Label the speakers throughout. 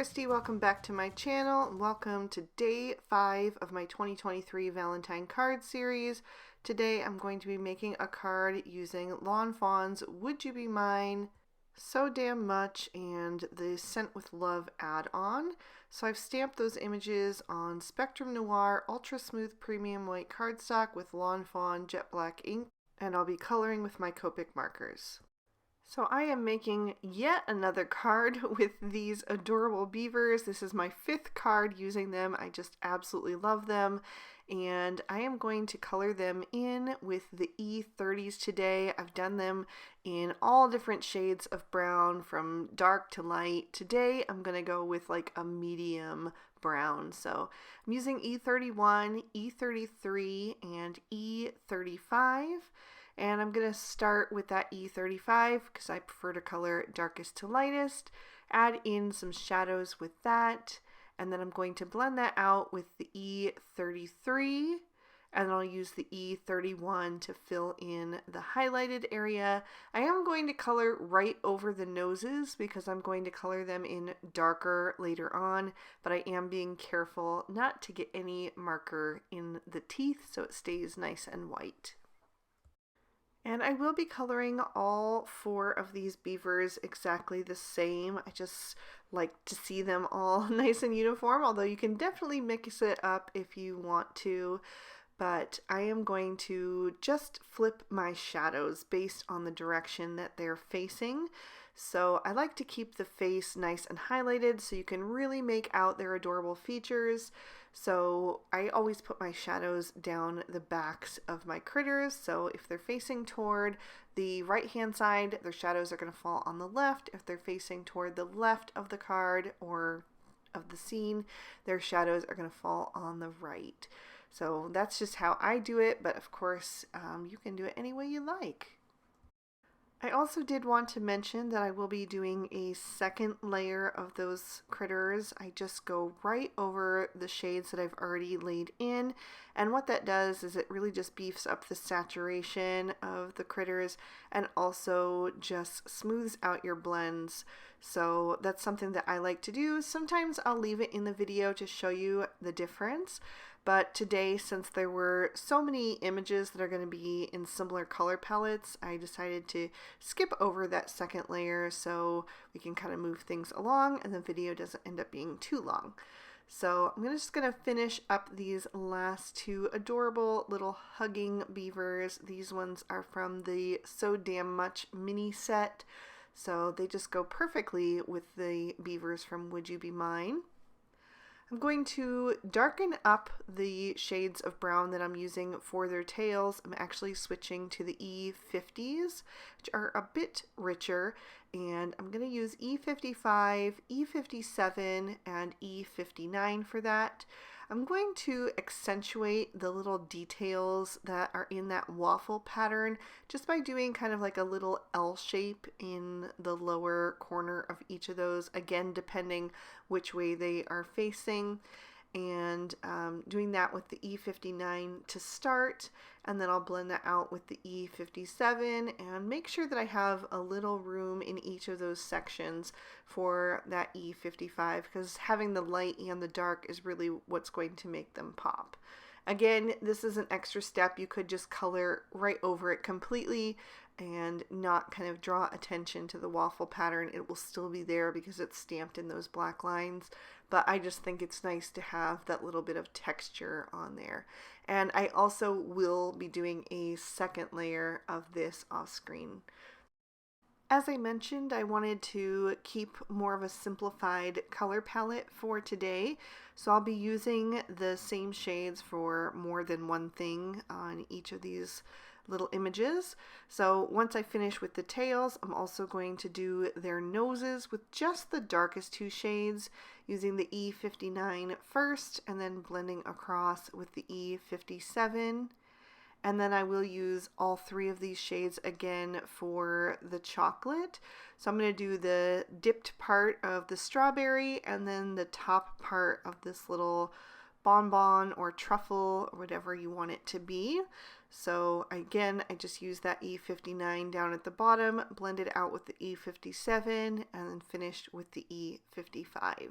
Speaker 1: Christy, welcome back to my channel and welcome to day 5 of my 2023 Valentine Card Series. Today I'm going to be making a card using Lawn Fawn's Would You Be Mine, So Damn Much, and the Sent With Love add-on. So I've stamped those images on Spectrum Noir Ultra Smooth Premium White cardstock with Lawn Fawn Jet Black ink, and I'll be coloring with my Copic markers. So I am making yet another card with these adorable beavers. This is my 5th card using them. I just absolutely love them. And I am going to color them in with the E30s today. I've done them in all different shades of brown from dark to light. Today I'm going to go with like a medium brown. So I'm using E31, E33, and E35. And I'm going to start with that E35 because I prefer to color darkest to lightest, add in some shadows with that, and then I'm going to blend that out with the E33, and then I'll use the E31 to fill in the highlighted area. I am going to color right over the noses because I'm going to color them in darker later on, but I am being careful not to get any marker in the teeth so it stays nice and white. And I will be coloring all 4 of these beavers exactly the same. I just like to see them all nice and uniform, although you can definitely mix it up if you want to. But I am going to just flip my shadows based on the direction that they're facing. So I like to keep the face nice and highlighted so you can really make out their adorable features. So I always put my shadows down the backs of my critters. So if they're facing toward the right hand side, their shadows are going to fall on the left. If they're facing toward the left of the card or of the scene, their shadows are going to fall on the right. So that's just how I do it, but of course you can do it any way you like. I also did want to mention that I will be doing a second layer of those critters. I just go right over the shades that I've already laid in, and what that does is it really just beefs up the saturation of the critters and also just smooths out your blends. So that's something that I like to do. Sometimes I'll leave it in the video to show you the difference. But today, since there were so many images that are going to be in similar color palettes, I decided to skip over that second layer so we can kind of move things along and the video doesn't end up being too long. So I'm just going to finish up these last 2 adorable little hugging beavers. These ones are from the So Damn Much mini set, so they just go perfectly with the beavers from Would You Be Mine. I'm going to darken up the shades of brown that I'm using for their tails. I'm actually switching to the E50s, which are a bit richer, and I'm going to use E55, E57, and E59 for that. I'm going to accentuate the little details that are in that waffle pattern just by doing kind of like a little L shape in the lower corner of each of those, again depending which way they are facing, and doing that with the E59 to start, and then I'll blend that out with the E57 and make sure that I have a little room in each of those sections for that E55 because having the light and the dark is really what's going to make them pop. Again, this is an extra step. You could just color right over it completely and not kind of draw attention to the waffle pattern. It will still be there because it's stamped in those black lines, but I just think it's nice to have that little bit of texture on there. And I also will be doing a second layer of this off screen. As I mentioned, I wanted to keep more of a simplified color palette for today, so I'll be using the same shades for more than one thing on each of these little images. So once I finish with the tails, I'm also going to do their noses with just the darkest 2 shades, using the E59 first and then blending across with the E57. And then I will use all 3 of these shades again for the chocolate. So I'm going to do the dipped part of the strawberry and then the top part of this little bonbon or truffle or whatever you want it to be. So again, I just used that E59 down at the bottom, blended out with the E57, and then finished with the E55.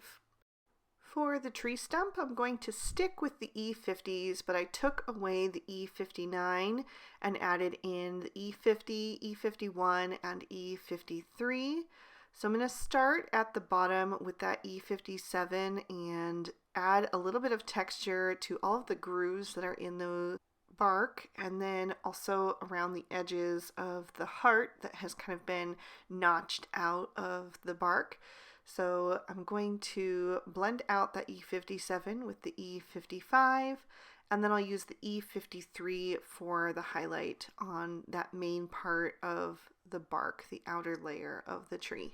Speaker 1: For the tree stump, I'm going to stick with the E50s, but I took away the E59 and added in the E50, E51, and E53. So I'm going to start at the bottom with that E57 and add a little bit of texture to all of the grooves that are in the bark, and then also around the edges of the heart that has kind of been notched out of the bark. So I'm going to blend out that E57 with the E55, and then I'll use the E53 for the highlight on that main part of the bark, the outer layer of the tree.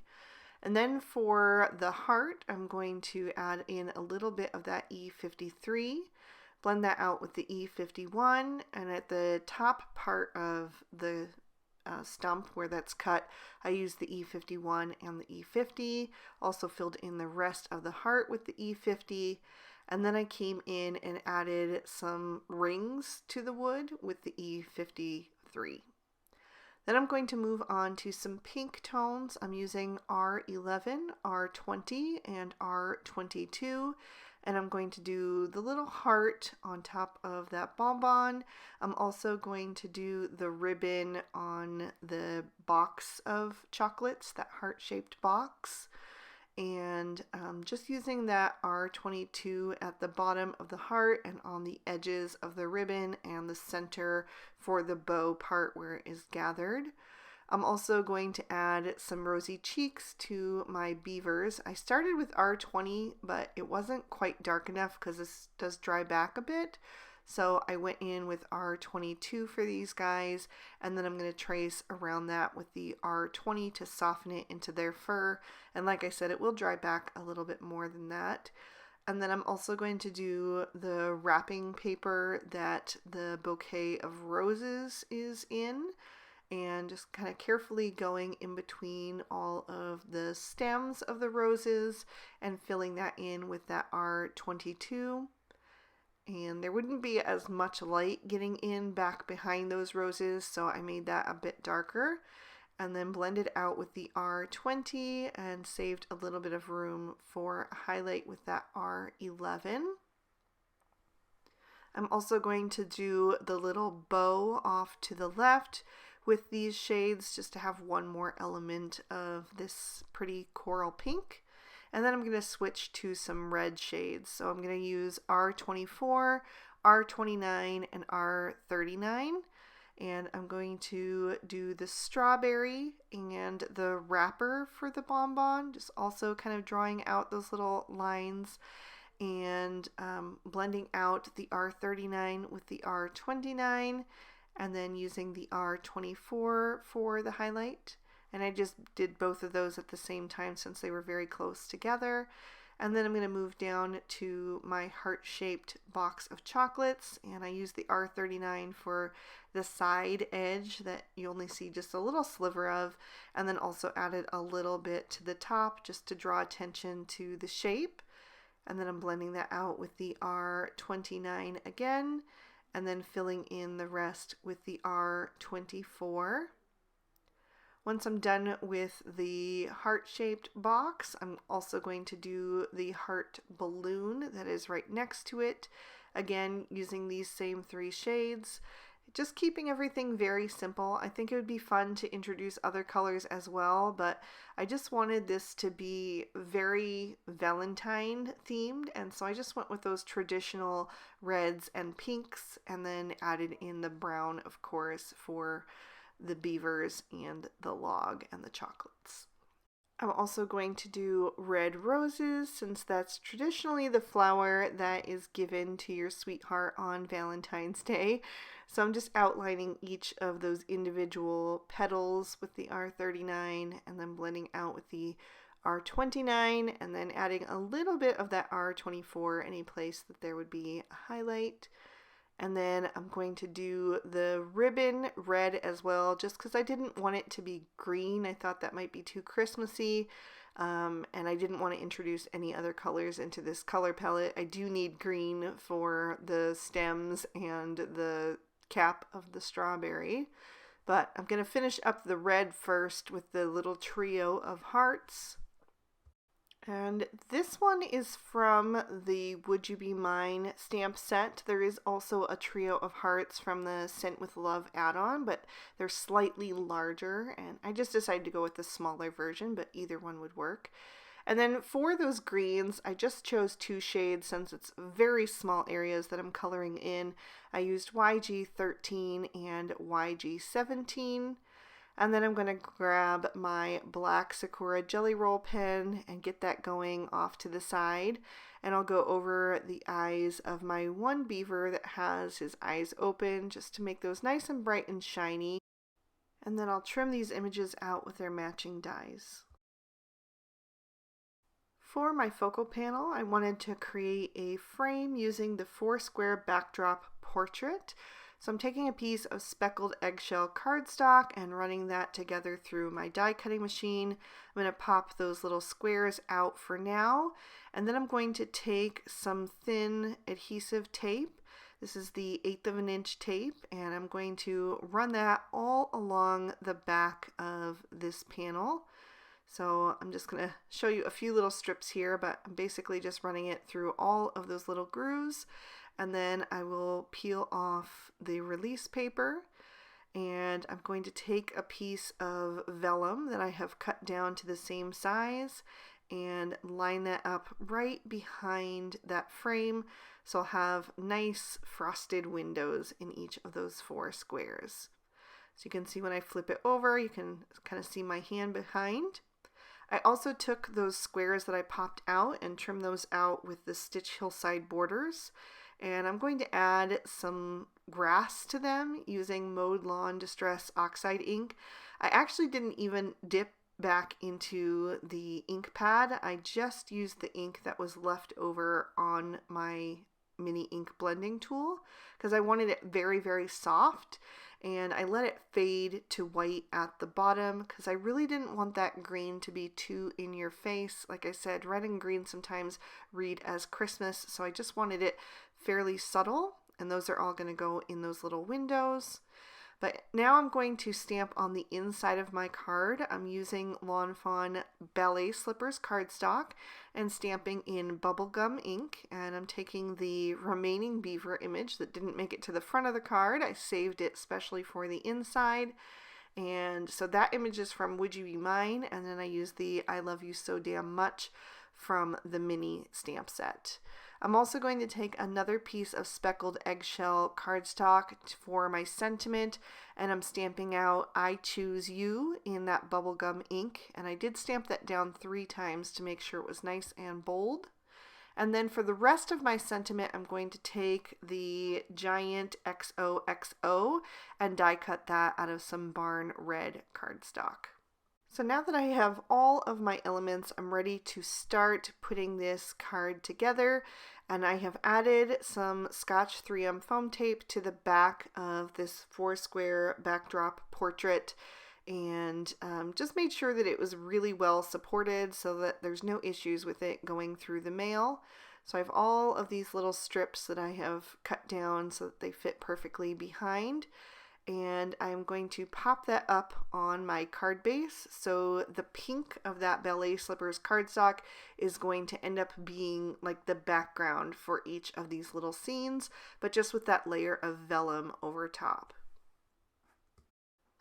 Speaker 1: And then for the heart, I'm going to add in a little bit of that E53, blend that out with the E51, and at the top part of the stump where that's cut, I used the E51 and the E50, also filled in the rest of the heart with the E50, and then I came in and added some rings to the wood with the E53. Then I'm going to move on to some pink tones. I'm using R11, R20, and R22. And I'm going to do the little heart on top of that bonbon. I'm also going to do the ribbon on the box of chocolates, that heart-shaped box. And just using that R22 at the bottom of the heart and on the edges of the ribbon and the center for the bow part where it is gathered. I'm also going to add some rosy cheeks to my beavers. I started with R20, but it wasn't quite dark enough because this does dry back a bit. So I went in with R22 for these guys, and then I'm going to trace around that with the R20 to soften it into their fur. And like I said, it will dry back a little bit more than that. And then I'm also going to do the wrapping paper that the bouquet of roses is in, and just kind of carefully going in between all of the stems of the roses and filling that in with that R22. And there wouldn't be as much light getting in back behind those roses, so I made that a bit darker, and then blended out with the R20 and saved a little bit of room for a highlight with that R11. I'm also going to do the little bow off to the left with these shades just to have one more element of this pretty coral pink. And then I'm going to switch to some red shades. So I'm going to use R24, R29, and R39. And I'm going to do the strawberry and the wrapper for the bonbon, just also kind of drawing out those little lines and blending out the R39 with the R29, and then using the R24 for the highlight. And I just did both of those at the same time since they were very close together. And then I'm going to move down to my heart-shaped box of chocolates, and I use the R39 for the side edge that you only see just a little sliver of, and then also added a little bit to the top just to draw attention to the shape. And then I'm blending that out with the R29 again, and then filling in the rest with the R24. Once I'm done with the heart-shaped box, I'm also going to do the heart balloon that is right next to it. Again, using these same three shades, just keeping everything very simple. I think it would be fun to introduce other colors as well, but I just wanted this to be very Valentine themed, and so I just went with those traditional reds and pinks, and then added in the brown, of course, for the beavers and the log and the chocolates. I'm also going to do red roses, since that's traditionally the flower that is given to your sweetheart on Valentine's Day. So I'm just outlining each of those individual petals with the R39, and then blending out with the R29, and then adding a little bit of that R24 any place that there would be a highlight. And then I'm going to do the ribbon red as well, just because I didn't want it to be green. I thought that might be too Christmassy. And I didn't want to introduce any other colors into this color palette. I do need green for the stems and the cap of the strawberry. But I'm going to finish up the red first with the little trio of hearts. And this one is from the Would You Be Mine stamp set. There is also a trio of hearts from the Sent with Love add-on, but they're slightly larger, and I just decided to go with the smaller version, but either one would work. And then for those greens, I just chose 2 shades since it's very small areas that I'm coloring in. I used YG13 and YG17. And then I'm going to grab my black Sakura Jelly Roll pen and get that going off to the side. And I'll go over the eyes of my one beaver that has his eyes open just to make those nice and bright and shiny. And then I'll trim these images out with their matching dies. For my focal panel, I wanted to create a frame using the Foursquare backdrop portrait. So I'm taking a piece of speckled eggshell cardstock and running that together through my die cutting machine. I'm going to pop those little squares out for now, and then I'm going to take some thin adhesive tape. This is the 1/8 of an inch tape, and I'm going to run that all along the back of this panel. So I'm just going to show you a few little strips here, but I'm basically just running it through all of those little grooves. And then I will peel off the release paper, and I'm going to take a piece of vellum that I have cut down to the same size and line that up right behind that frame, so I'll have nice frosted windows in each of those 4 squares. So you can see when I flip it over, you can kind of see my hand behind. I also took those squares that I popped out and trimmed those out with the Stitch Hillside borders. And I'm going to add some grass to them using Mowed Lawn Distress Oxide ink. I actually didn't even dip back into the ink pad. I just used the ink that was left over on my mini ink blending tool because I wanted it very, very soft. And I let it fade to white at the bottom because I really didn't want that green to be too in your face. Like I said, red and green sometimes read as Christmas, so I just wanted it fairly subtle, and those are all going to go in those little windows. But now I'm going to stamp on the inside of my card. I'm using Lawn Fawn Ballet Slippers cardstock and stamping in bubblegum ink, and I'm taking the remaining beaver image that didn't make it to the front of the card. I saved it specially for the inside, and so that image is from Would You Be Mine, and then I use the I Love You So Damn Much from the mini stamp set. I'm also going to take another piece of speckled eggshell cardstock for my sentiment, and I'm stamping out I Choose You in that bubblegum ink, and I did stamp that down 3 times to make sure it was nice and bold. And then for the rest of my sentiment, I'm going to take the giant XOXO and die cut that out of some barn red cardstock. So now that I have all of my elements, I'm ready to start putting this card together, and I have added some Scotch 3M foam tape to the back of this Foursquare backdrop portrait, and just made sure that it was really well supported so that there's no issues with it going through the mail. So I have all of these little strips that I have cut down so that they fit perfectly behind. And I'm going to pop that up on my card base. So the pink of that Ballet Slippers cardstock is going to end up being like the background for each of these little scenes, but just with that layer of vellum over top.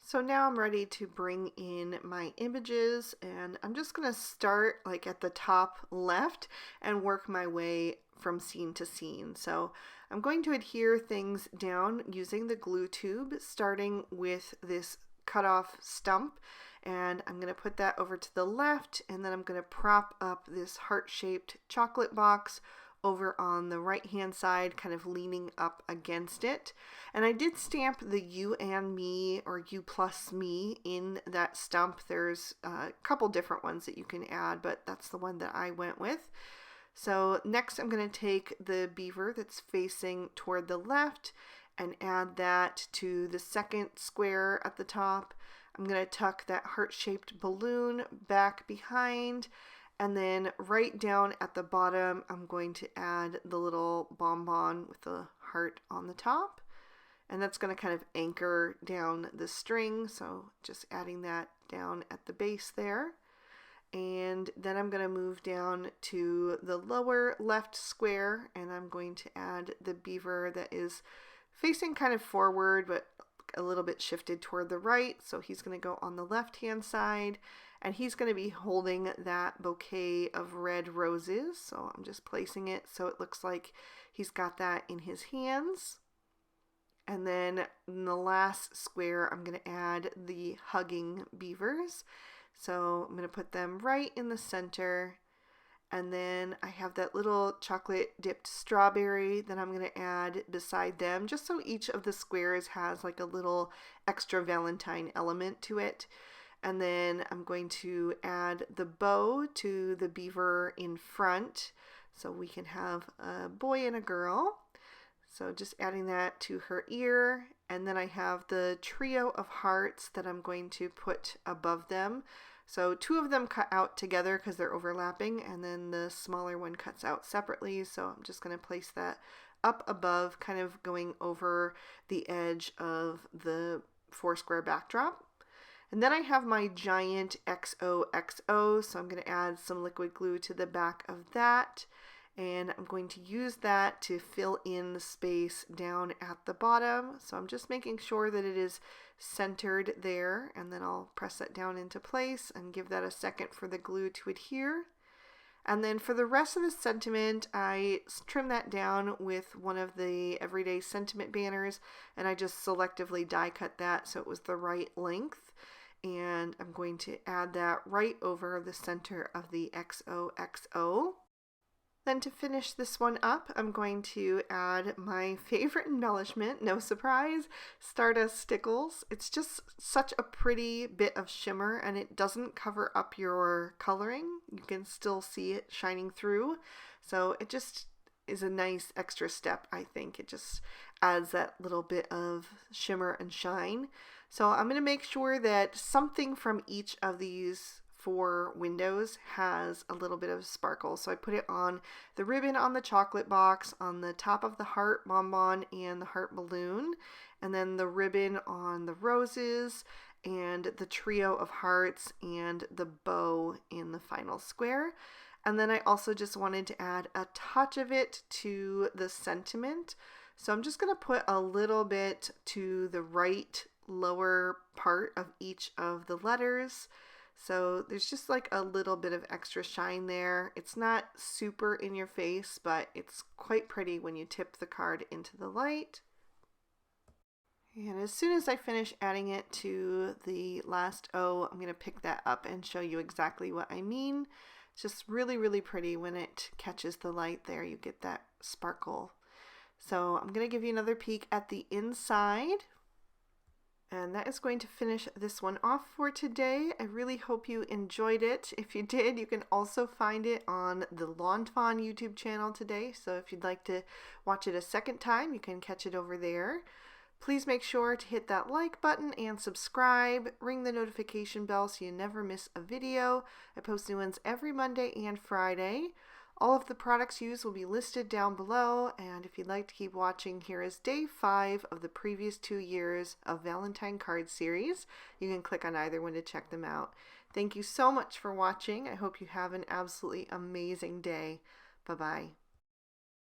Speaker 1: So now I'm ready to bring in my images, and I'm just going to start like at the top left and work my way from scene to scene. So I'm going to adhere things down using the glue tube, starting with this cutoff stump, and I'm going to put that over to the left, and then I'm going to prop up this heart-shaped chocolate box over on the right hand side, kind of leaning up against it. And I did stamp the You and Me or You plus Me in that stump. There's a couple different ones that you can add, but that's the one that I went with. So next I'm going to take the beaver that's facing toward the left and add that to the second square at the top. I'm going to tuck that heart-shaped balloon back behind, and then right down at the bottom, I'm going to add the little bonbon with the heart on the top. And that's going to kind of anchor down the string, so just adding that down at the base there. And then I'm going to move down to the lower left square, and I'm going to add the beaver that is facing kind of forward, but a little bit shifted toward the right. So he's going to go on the left-hand side, and he's going to be holding that bouquet of red roses. So I'm just placing it so it looks like he's got that in his hands. And then in the last square, I'm going to add the hugging beavers. So I'm going to put them right in the center. And then I have that little chocolate dipped strawberry that I'm going to add beside them, just so each of the squares has like a little extra Valentine element to it. And then I'm going to add the bow to the beaver in front, so we can have a boy and a girl. So just adding that to her ear, and then I have the trio of hearts that I'm going to put above them. So two of them cut out together because they're overlapping, and then the smaller one cuts out separately. So I'm just going to place that up above, kind of going over the edge of the Foursquare backdrop. And then I have my giant XOXO, so I'm going to add some liquid glue to the back of that. And I'm going to use that to fill in the space down at the bottom. So I'm just making sure that it is centered there, and then I'll press that down into place and give that a second for the glue to adhere. And then for the rest of the sentiment, I trim that down with one of the Everyday Sentiment banners, and I just selectively die cut that so it was the right length. And I'm going to add that right over the center of the XOXO. Then to finish this one up, I'm going to add my favorite embellishment, no surprise, Stardust Stickles. It's just such a pretty bit of shimmer, and it doesn't cover up your coloring. You can still see it shining through. So it just is a nice extra step, I think. It just adds that little bit of shimmer and shine. So I'm going to make sure that something from each of these 4 windows has a little bit of sparkle. So I put it on the ribbon on the chocolate box, on the top of the heart bonbon and the heart balloon, and then the ribbon on the roses, and the trio of hearts, and the bow in the final square. And then I also just wanted to add a touch of it to the sentiment. So I'm just going to put a little bit to the right lower part of each of the letters. So there's just like a little bit of extra shine there. It's not super in your face, but it's quite pretty when you tip the card into the light. And as soon as I finish adding it to the last O, I'm going to pick that up and show you exactly what I mean. It's just really, really pretty when it catches the light there. You get that sparkle. So I'm going to give you another peek at the inside. And that is going to finish this one off for today. I really hope you enjoyed it. If you did, you can also find it on the Lawn Fawn YouTube channel today. So if you'd like to watch it a second time, you can catch it over there. Please make sure to hit that like button and subscribe. Ring the notification bell so you never miss a video. I post new ones every Monday and Friday. All of the products used will be listed down below, and if you'd like to keep watching, here is day 5 of the previous 2 years of Valentine Card Series. You can click on either one to check them out. Thank you so much for watching. I hope you have an absolutely amazing day. Bye-bye.